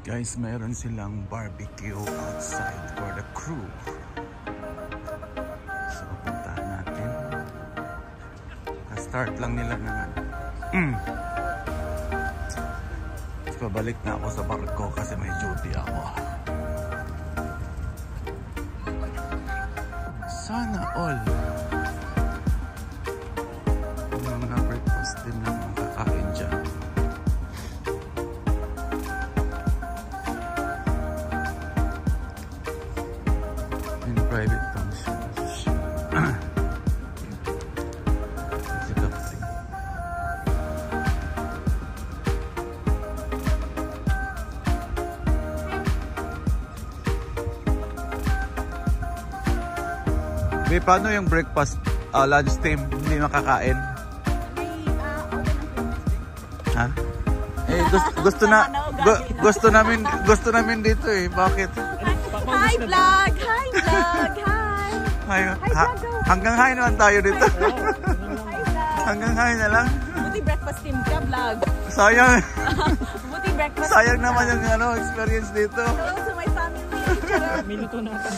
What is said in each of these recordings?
Guys, mayroon silang barbecue outside for the crew. So, puntahan natin. Ka-start lang nila naman. So, babalik na ako sa barko kasi may duty ako. Sana all. Yung mga breakfast din na makakain dyan. Private functions. It's a good thing. May paano yung breakfast, lunch time, hindi makakain? Ha? Eh, gusto namin dito eh. Bakit? Hi vlog! Hi vlog! Hi! Hanggang hi naman tayo dito. Hanggang hi na lang. Buti breakfast team ka vlog. Sayang. Buti breakfast. Sayang naman yung experience dito. Hello to my family. Minuto na ako.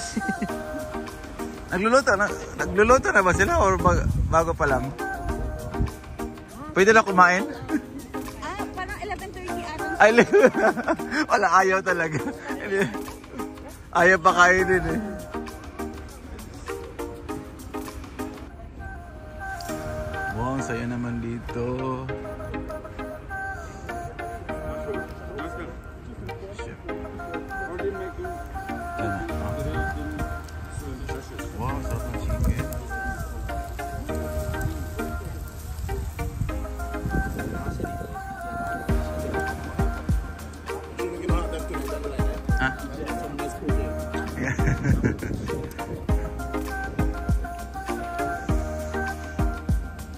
Nagluluto na ba sila or bago pa lang? Pwede na kumain? Parang 11:30 ata. Ay, wala, ayaw talaga. Ayaw pa kainin eh. Wow, ang saya naman dito. Wow, sarap ng chicken.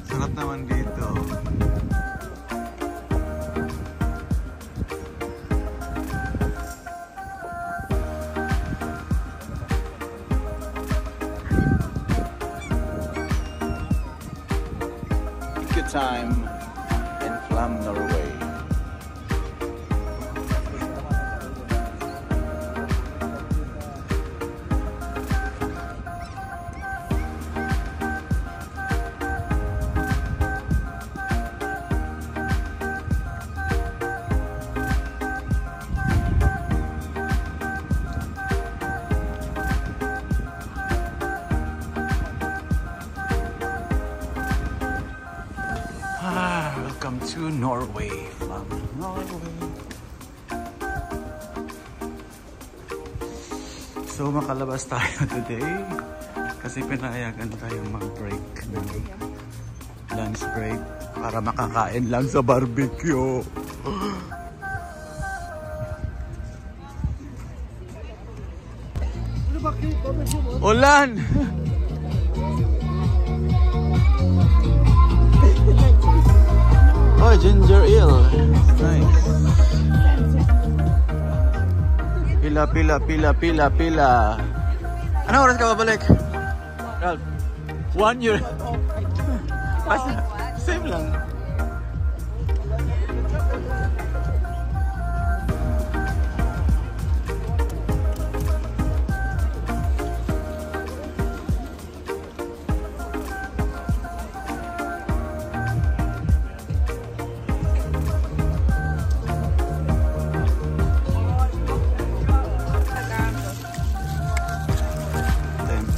Sarap naman dito. Good time in Flam, Norway. Welcome to Norway, from Norway. So makalabas tayo today kasi pinayagan tayong mag-break ng lunch break para makakain lang sa barbecue. Ulan! Oh, ginger ale. Nice. Pila. Anong oras ka babalik? 1 year. Same lang.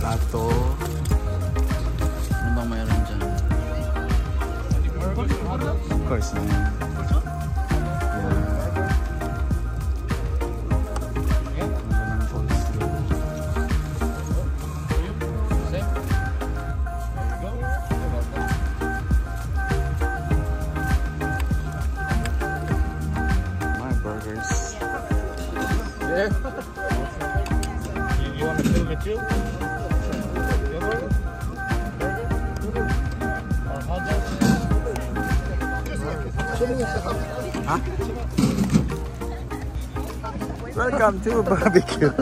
Plato. Ano bang mayroon dyan? Of course na yan. My burgers. Yeah. You want to film it too? Huh? Welcome to barbecue.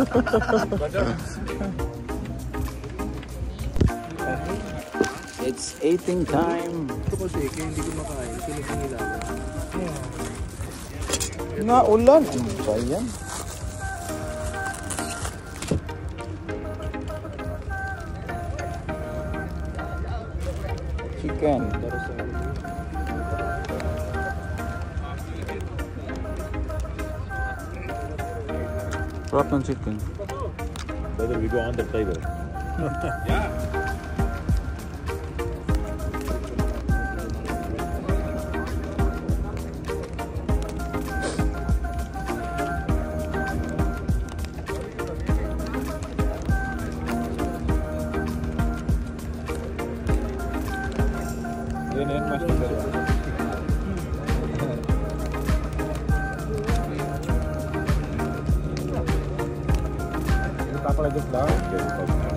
It's eating time. Ito kasi, kaya hindi ko makain. Sino pang ilalim? Nga ulan. Ano ba yan? Chicken. Sarap ng chicken. Whether we go on the table. Yan, mas Tapos lang.